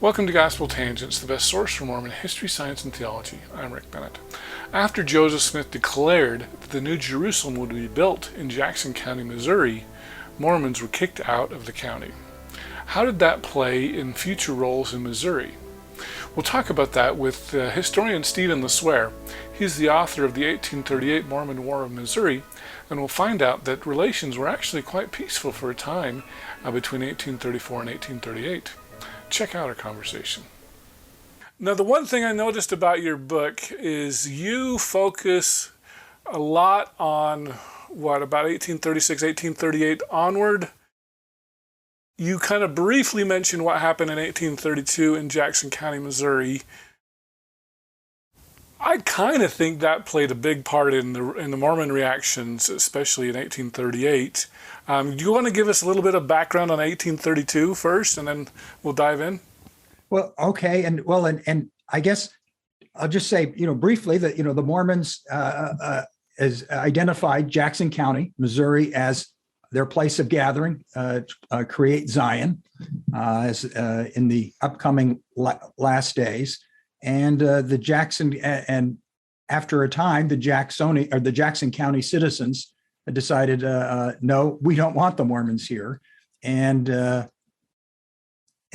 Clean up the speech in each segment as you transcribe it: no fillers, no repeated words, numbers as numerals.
Welcome to Gospel Tangents, the best source for Mormon history, science, and theology. I'm Rick Bennett. After Joseph Smith declared that the New Jerusalem would be built in Jackson County, Missouri, Mormons were kicked out of the county. How did that play in future roles in Missouri? We'll talk about that with historian Steve LeSueur. He's the author of the 1838 Mormon War of Missouri, and we'll find out that relations were actually quite peaceful for a time between 1834 and 1838. Check out our conversation. Now, the one thing I noticed about your book is you focus a lot on, about 1836, 1838 onward. You kind of briefly mention what happened in 1832 in Jackson County, Missouri. I kind of think that played a big part in the Mormon reactions, especially in 1838. Do you want to give us a little bit of background on 1832 first, and then we'll dive in? Well, okay, and I guess I'll just say, briefly that the Mormons has identified Jackson County, Missouri, as their place of gathering, create Zion, as in the upcoming last days. And and after a time, the Jackson County citizens decided, no, we don't want the Mormons here, and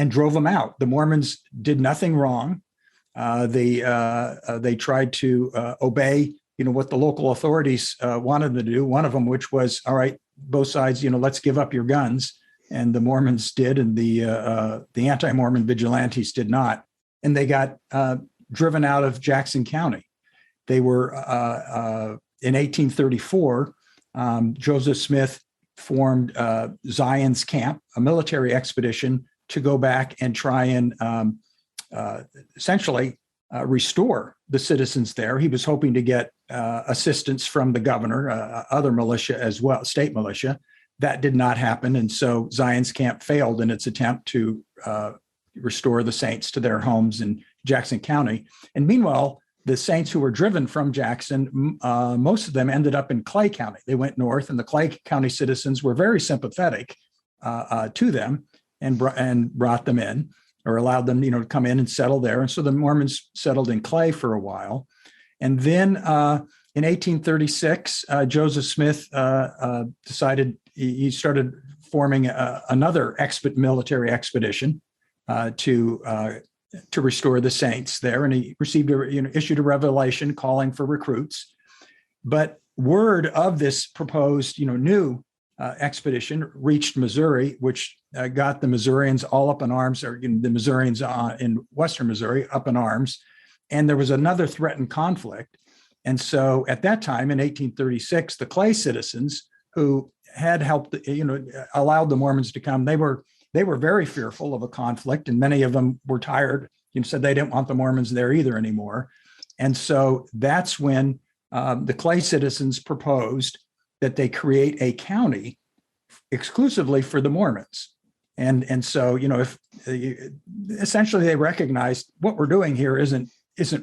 drove them out. The Mormons did nothing wrong. They tried to obey, what the local authorities wanted them to do. One of them, which was, all right, both sides, let's give up your guns. And the Mormons did, and the anti-Mormon vigilantes did not. And they got driven out of Jackson County. They were, in 1834, Joseph Smith formed Zion's Camp, a military expedition to go back and try and essentially restore the citizens there. He was hoping to get assistance from the governor, other militia as well, state militia. That did not happen. And so Zion's Camp failed in its attempt to restore the saints to their homes in Jackson County. And meanwhile, the saints who were driven from Jackson, most of them ended up in Clay County. They went north, and the Clay County citizens were very sympathetic to them and brought them in, or allowed them, to come in and settle there. And so the Mormons settled in Clay for a while. And then in 1836, Joseph Smith decided he started forming another military expedition to restore the saints there, and he received issued a revelation calling for recruits. But word of this proposed new expedition reached Missouri, which got the Missourians all up in arms, or the Missourians in Western Missouri up in arms, and there was another threatened conflict. And so at that time in 1836, the Clay citizens who had helped, allowed the Mormons to come, they were very fearful of a conflict, and many of them were tired and said they didn't want the Mormons there either anymore. And so that's when the Clay citizens proposed that they create a county exclusively for the Mormons. And so, if essentially they recognized what we're doing here isn't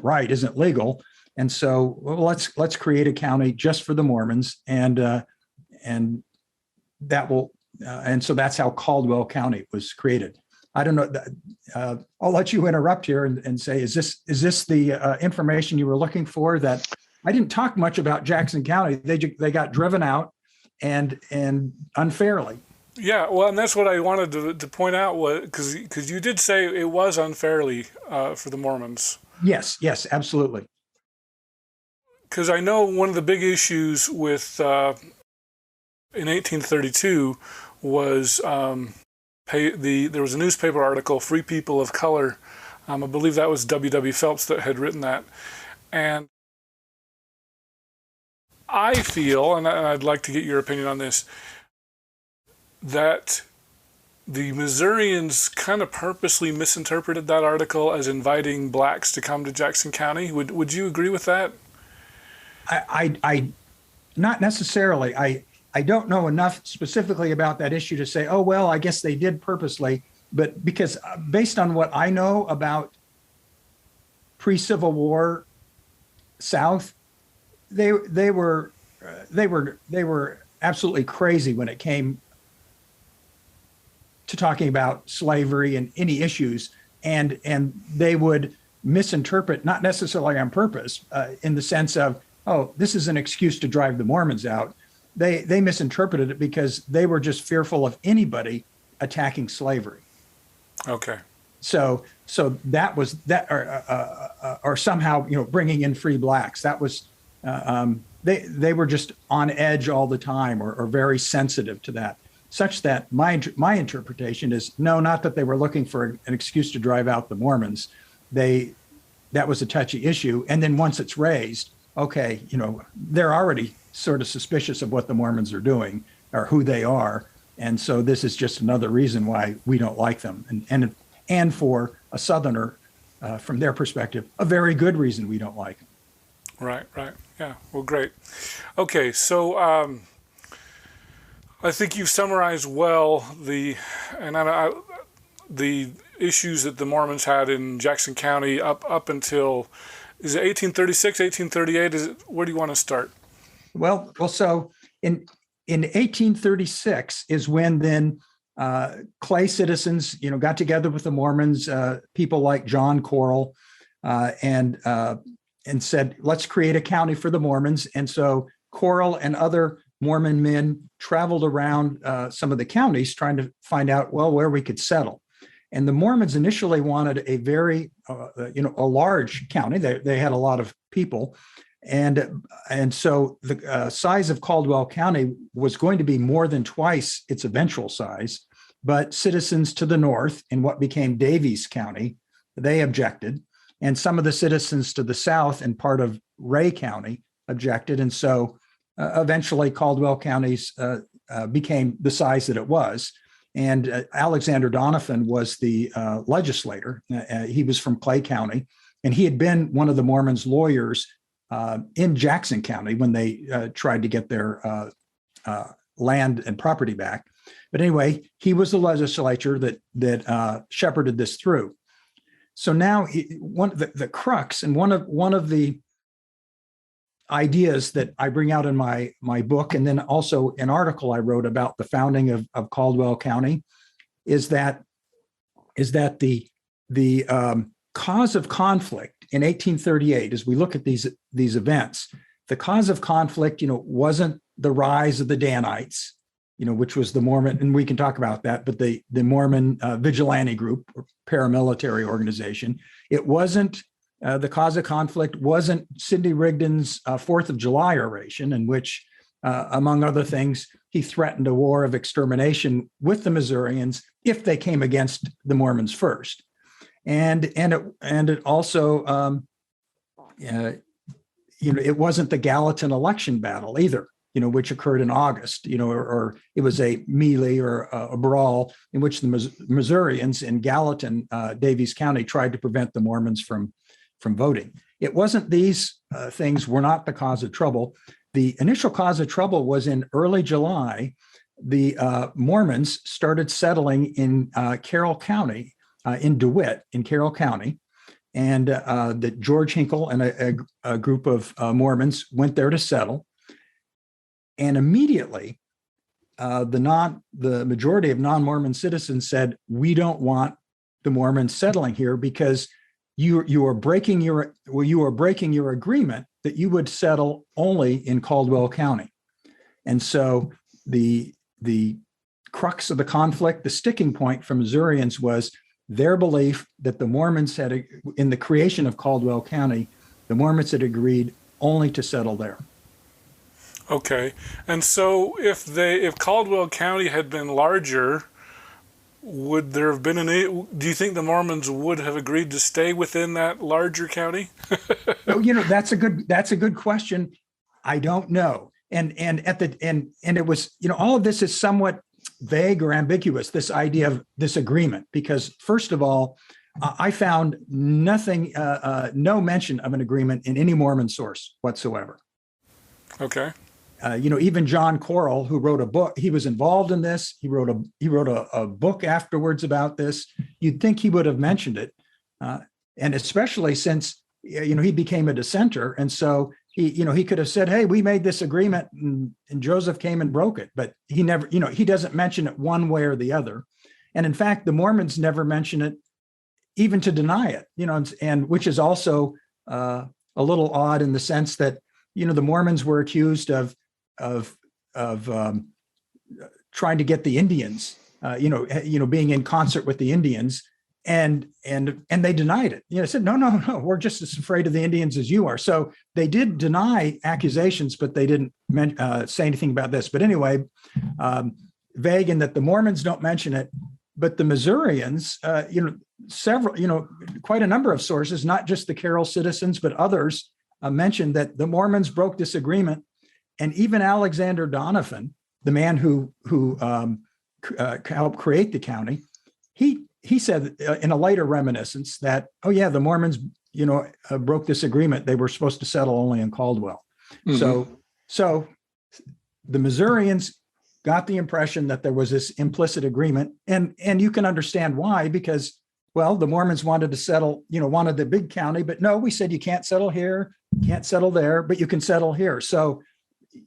right, isn't legal. And so let's create a county just for the Mormons, and that will. And so that's how Caldwell County was created. I don't know. I'll let you interrupt here and say, is this the information you were looking for? That I didn't talk much about Jackson County. They got driven out and unfairly. Yeah, well, and that's what I wanted to point out, because you did say it was unfairly for the Mormons. Yes, absolutely. Because I know one of the big issues with in 1832 was there was a newspaper article, Free People of Color. I believe that was W.W. Phelps that had written that. And I feel, and I'd like to get your opinion on this, that the Missourians kind of purposely misinterpreted that article as inviting blacks to come to Jackson County. Would you agree with that? I not necessarily. I don't know enough specifically about that issue to say, oh, well, I guess they did purposely, but because based on what I know about pre-Civil War South, they were absolutely crazy when it came to talking about slavery and any issues and they would misinterpret, not necessarily on purpose, in the sense of, oh, this is an excuse to drive the Mormons out. They misinterpreted it because they were just fearful of anybody attacking slavery. Okay. So that was that, or somehow, bringing in free blacks. That was they were just on edge all the time, or very sensitive to that. Such that my interpretation is, no, not that they were looking for an excuse to drive out the Mormons. That was a touchy issue, and then once it's raised, okay, they're already sort of suspicious of what the Mormons are doing or who they are, and so this is just another reason why we don't like them, and for a Southerner, from their perspective, a very good reason we don't like them. Right. Yeah. Well, great. Okay, so I think you've summarized well the issues that the Mormons had in Jackson County up until, is it 1836, 1838? Where do you want to start? Well, so in 1836 is when then Clay citizens, got together with the Mormons, people like John Corrill, and said, let's create a county for the Mormons. And so Corrill and other Mormon men traveled around some of the counties trying to find out, well, where we could settle. And the Mormons initially wanted a very, a large county. They had a lot of people. And so the size of Caldwell County was going to be more than twice its eventual size. But citizens to the north, in what became Daviess County, they objected. And some of the citizens to the south and part of Ray County objected. And so eventually Caldwell County became the size that it was. And Alexander Donovan was the legislator. He was from Clay County, and he had been one of the Mormons' lawyers in Jackson County when they tried to get their land and property back. But anyway, he was the legislature that shepherded this through. So now the crux, and one of the ideas that I bring out in my book, and then also an article I wrote about the founding of Caldwell County, is that the cause of conflict in 1838, as we look at these events, the cause of conflict, wasn't the rise of the Danites, which was the Mormon, and we can talk about that, but the Mormon vigilante group or paramilitary organization. It wasn't the cause of conflict wasn't Sidney Rigdon's 4th of July oration, in which, among other things, he threatened a war of extermination with the Missourians if they came against the Mormons first. And it also, it wasn't the Gallatin election battle either, which occurred in August, or it was a melee or a brawl in which the Missourians in Gallatin, Daviess County, tried to prevent the Mormons from voting. It wasn't these things were not the cause of trouble. The initial cause of trouble was in early July. The Mormons started settling in Carroll County, in DeWitt, in Carroll County, and that George Hinkle and a group of Mormons went there to settle. And immediately, the majority of non-Mormon citizens said, "We don't want the Mormons settling here because you are breaking your agreement that you would settle only in Caldwell County." And so the crux of the conflict, the sticking point for Missourians, was their belief that the Mormons had, in the creation of Caldwell County, the Mormons had agreed only to settle there. Okay, and so if Caldwell County had been larger, would there have been do you think the Mormons would have agreed to stay within that larger county? That's a good question. I don't know. And it was, all of this is somewhat vague or ambiguous, this idea of this agreement, because first of all, I found nothing, no mention of an agreement in any Mormon source whatsoever. Okay. Even John Corrill, who wrote a book, he was involved in this. He wrote a book afterwards about this. You'd think he would have mentioned it, and especially since he became a dissenter, and so he could have said, "Hey, we made this agreement, and Joseph came and broke it." But he never, he doesn't mention it one way or the other. And in fact, the Mormons never mention it even to deny it, and which is also a little odd in the sense that, the Mormons were accused of trying to get the Indians, being in concert with the Indians, and they denied it. Said, no, we're just as afraid of the Indians as you are. So they did deny accusations, but they didn't say anything about this. But anyway, vague in that the Mormons don't mention it, but the Missourians, several, quite a number of sources, not just the Carroll citizens, but others mentioned that the Mormons broke this agreement. And even Alexander Donovan, the man who helped create the county, he said in a later reminiscence that, oh yeah, the Mormons, broke this agreement. They were supposed to settle only in Caldwell. Mm-hmm. So the Missourians got the impression that there was this implicit agreement, and you can understand why, because, well, the Mormons wanted to settle, wanted the big county, but no, we said you can't settle here, can't settle there, but you can settle here. So,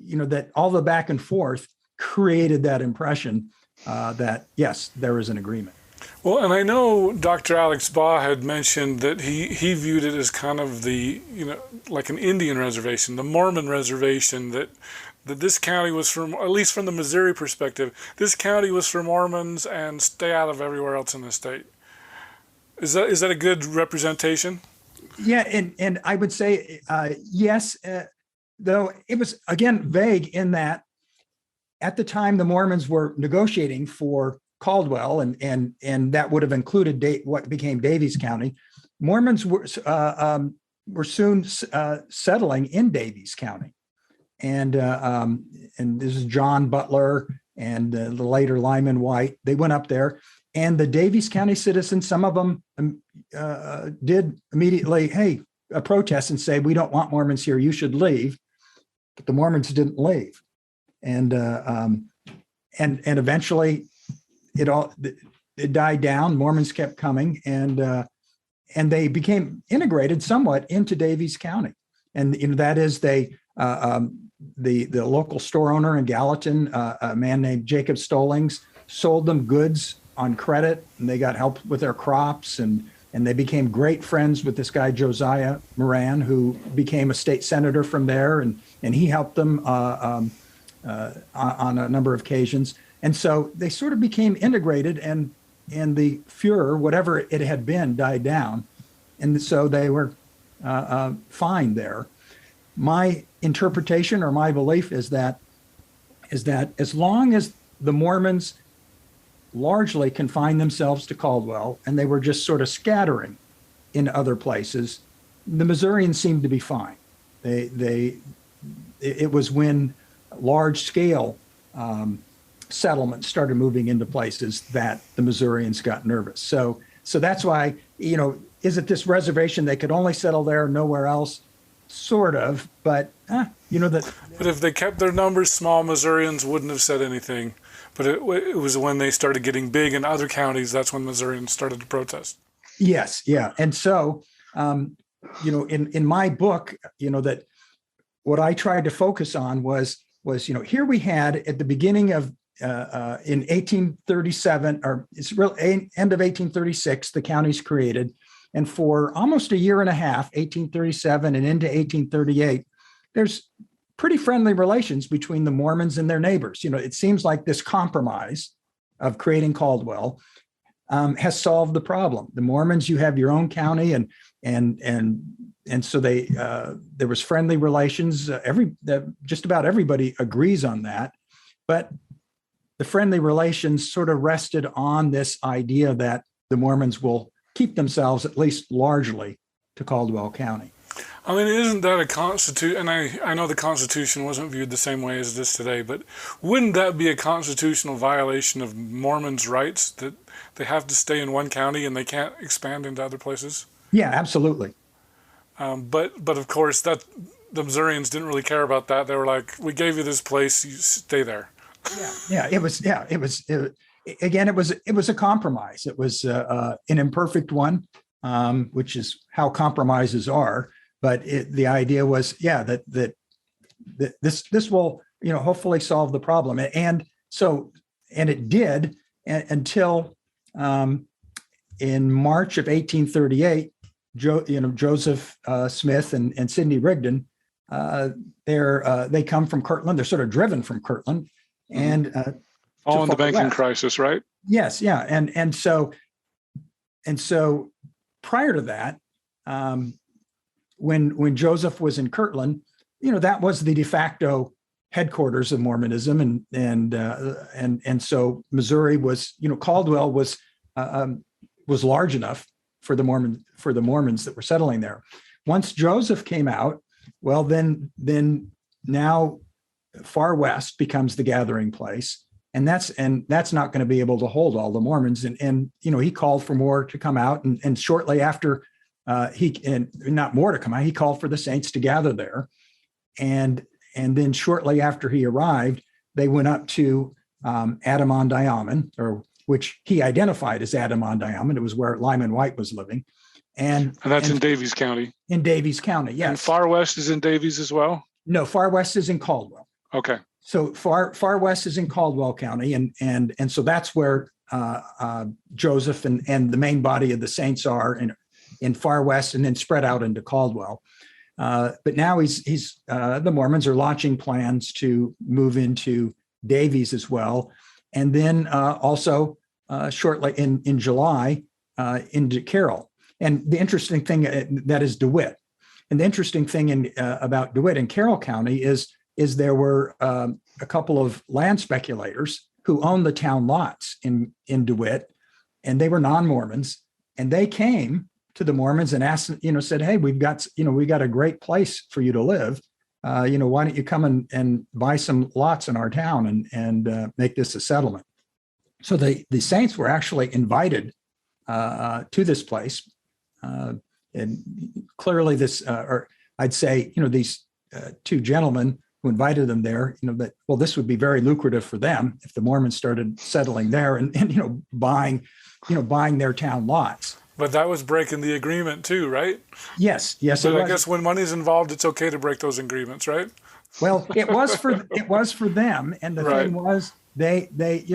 that all the back and forth created that impression that yes, there is an agreement. Well, and I know Dr. Alex Baugh had mentioned that he viewed it as kind of the, like an Indian reservation, the Mormon reservation, that this county was from, at least from the Missouri perspective, this county was for Mormons and stay out of everywhere else in the state. Is that a good representation? Yeah, and I would say yes, though it was, again, vague in that at the time the Mormons were negotiating for Caldwell, and that would have included what became Daviess County. Mormons were soon settling in Daviess County, and this is John Butler and the later Lyman White. They went up there, and the Daviess County citizens, some of them did immediately, a protest and say, we don't want Mormons here, you should leave. But the Mormons didn't leave, and eventually it died down. Mormons kept coming, and they became integrated somewhat into Daviess County. And that is the local store owner in Gallatin, a man named Jacob Stallings, sold them goods on credit, and they got help with their crops, and they became great friends with this guy Josiah Moran, who became a state senator from there, and he helped them on a number of occasions. And so they sort of became integrated, and the furor, whatever it had been, died down. And so they were fine there. My interpretation or my belief is that as long as the Mormons largely confined themselves to Caldwell and they were just sort of scattering in other places, the Missourians seemed to be fine. It was when large scale settlements started moving into places that the Missourians got nervous. So that's why, is it this reservation? They could only settle there, nowhere else, sort of. But that. But if they kept their numbers small, Missourians wouldn't have said anything. But it was when they started getting big in other counties, that's when Missourians started to protest. Yes, yeah, and so in my book, that what I tried to focus on was here we had at the beginning of in 1837, or it's real end of 1836, the county's created, and for almost a year and a half, 1837 and into 1838, there's pretty friendly relations between the Mormons and their neighbors. It seems like this compromise of creating Caldwell has solved the problem. The Mormons, you have your own county, and so there was friendly relations. Just about everybody agrees on that, but the friendly relations sort of rested on this idea that the Mormons will keep themselves, at least largely, to Caldwell County. I mean, isn't that a constitution? And I know the Constitution wasn't viewed the same way as it is today, but wouldn't that be a constitutional violation of Mormons' rights, that they have to stay in one county and they can't expand into other places? Yeah, absolutely. But of course, that the Missourians didn't really care about that. They were like, "We gave you this place, you stay there." It was a compromise. It was an imperfect one, which is how compromises are. But the idea was, that this will, hopefully solve the problem. And it did until in March of 1838, Joseph Smith and Sidney Rigdon, they come from Kirtland. They're sort of driven from Kirtland, and all in the banking west. crisis, right? Yes, yeah, and so prior to that, when Joseph was in Kirtland, that was the de facto headquarters of Mormonism, and so Missouri was, Caldwell was large enough for the Mormons that were settling there. Once Joseph came out, well, then now Far West becomes the gathering place, and that's not going to be able to hold all the Mormons. And he called for more to come out, and shortly after not more to come out, he called for the saints to gather there, and then shortly after he arrived, they went up to Adam-on-Diamond, or which he identified as Adam-on-Diamond. It was where Lyman White was living. And that's in Daviess County. In Daviess County, yes. And Far West is in Daviess as well? No, Far West is in Caldwell. Okay. So Far West is in Caldwell County, and so that's where Joseph and the main body of the saints are in Far West, and then spread out into Caldwell. But now the Mormons are launching plans to move into Daviess as well, and then also shortly in July into Carroll. And the interesting thing that is DeWitt. And the interesting thing about DeWitt and Carroll County is there were a couple of land speculators who owned the town lots in DeWitt, and they were non-Mormons, and they came to the Mormons and asked, said, "Hey, we got a great place for you to live. Why don't you come and buy some lots in our town and make this a settlement?" So the saints were actually invited to this place, and clearly or I'd say, these two gentlemen who invited them there, that, well, this would be very lucrative for them if the Mormons started settling there and buying their town lots. But that was breaking the agreement too, right? Yes. But I guess when money's involved, it's okay to break those agreements, right? Well, it was for them, and the thing was they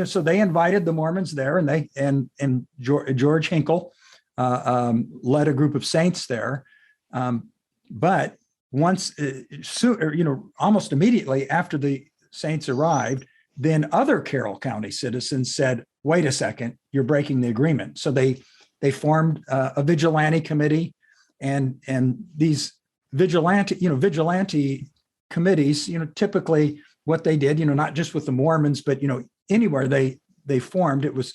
so they invited the Mormons there, and George Hinkle led a group of saints there, but once almost immediately after the saints arrived, then other Carroll County citizens said, "Wait a second, you're breaking the agreement." So they formed a vigilante committee, and these vigilante committees, typically what they did, not just with the Mormons, but anywhere they formed, it was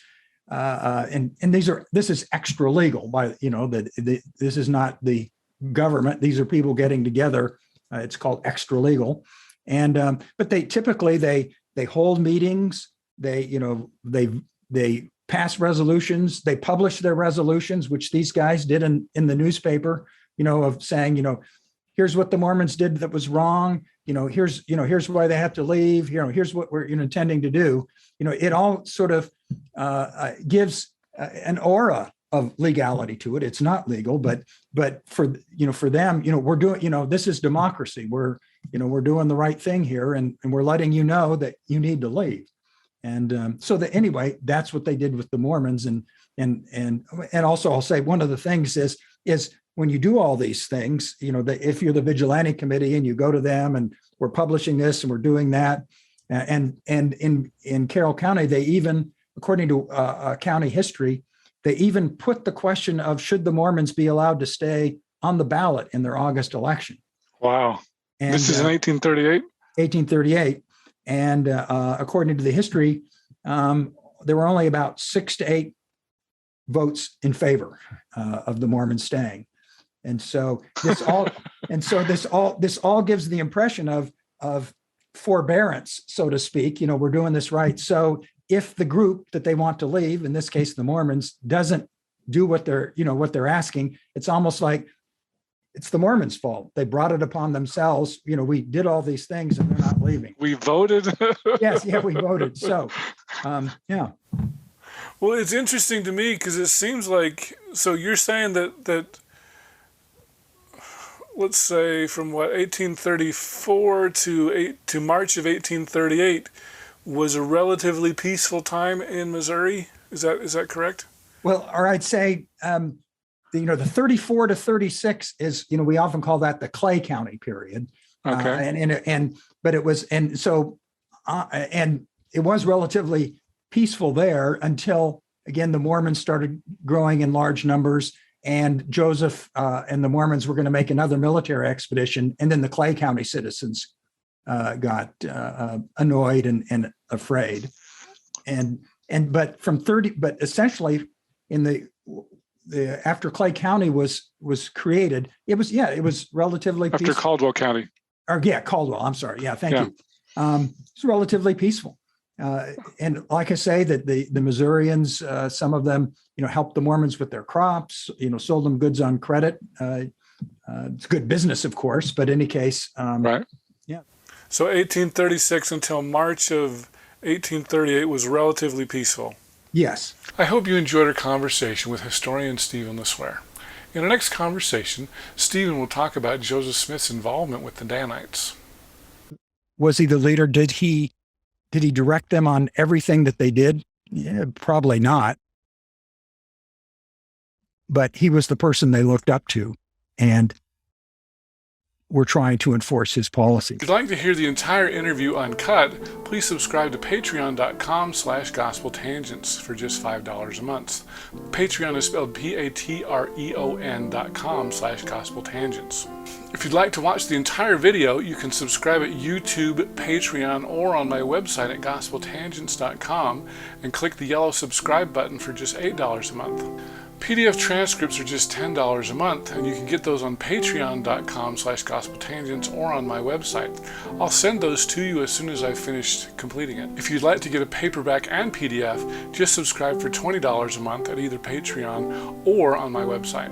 and this is extra legal by this is not the government. These are people getting together. It's called extra legal, and but they typically they hold meetings. They pass resolutions. They publish their resolutions, which these guys did in the newspaper, of saying, here's what the Mormons did that was wrong. Here's why they have to leave. Here's what we're intending to do. It all sort of gives an aura of legality to it. It's not legal, but for them, we're doing, this is democracy. We're doing the right thing here, and we're letting you know that you need to leave. And so that anyway, that's what they did with the Mormons. And also I'll say one of the things is when you do all these things, that if you're the vigilante committee and you go to them and we're publishing this and we're doing that, and in Carroll County, they even, according to county history, they even put the question of should the Mormons be allowed to stay on the ballot in their August election. Wow. And this is in 1838? 1838. And according to the history, there were only about 6 to 8 votes in favor of the Mormons staying. And so this all gives the impression of forbearance, so to speak. We're doing this right. So if the group that they want to leave, in this case the Mormons, doesn't do what they're asking, it's almost like it's the Mormons' fault. They brought it upon themselves. We did all these things and they're not leaving. We voted. Yes, we voted. So, yeah. Well, it's interesting to me because it seems like, so you're saying that let's say from 1834 to March of 1838 was a relatively peaceful time in Missouri. Is that correct? Well, or I'd say, the 34 to 36 is, we often call that the Clay County period. Okay. But it was, and it was relatively peaceful there until, again, the Mormons started growing in large numbers, and Joseph and the Mormons were going to make another military expedition, and then the Clay County citizens got annoyed and afraid, but essentially in the after Clay County was created, it was relatively After peaceful. Caldwell County. Caldwell. I'm sorry. Yeah, thank you. It's relatively peaceful. And like I say, that the Missourians, some of them, helped the Mormons with their crops, sold them goods on credit. It's good business, of course, but in any case. Right. Yeah. So 1836 until March of 1838 was relatively peaceful. Yes. I hope you enjoyed our conversation with historian Stephen LeSueur. In our next conversation, Stephen will talk about Joseph Smith's involvement with the Danites. Was he the leader? Did he direct them on everything that they did? Yeah, probably not. But he was the person they looked up to, and were trying to enforce his policies. If you'd like to hear the entire interview uncut, please subscribe to patreon.com/gospeltangents for just $5 a month. Patreon is spelled patreon.com/gospeltangents. If you'd like to watch the entire video, you can subscribe at YouTube, Patreon, or on my website at gospeltangents.com and click the yellow subscribe button for just $8 a month. PDF transcripts are just $10 a month, and you can get those on patreon.com/gospeltangents or on my website. I'll send those to you as soon as I've finished completing it. If you'd like to get a paperback and PDF, just subscribe for $20 a month at either Patreon or on my website.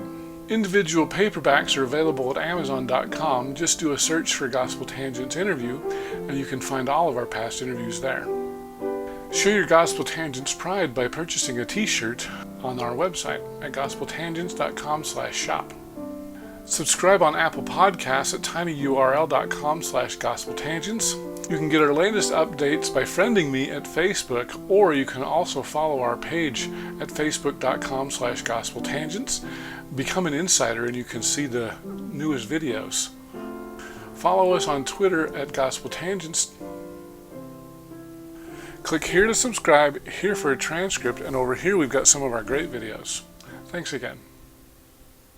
Individual paperbacks are available at Amazon.com. Just do a search for Gospel Tangents Interview, and you can find all of our past interviews there. Show your Gospel Tangents pride by purchasing a t-shirt on our website at gospeltangents.com/shop. Subscribe on Apple Podcasts at tinyurl.com/gospeltangents. You can get our latest updates by friending me at Facebook, or you can also follow our page at facebook.com/gospeltangents. Become an insider and you can see the newest videos. Follow us on Twitter at Gospel Tangents. Click here to subscribe, here for a transcript, and over here we've got some of our great videos. Thanks again.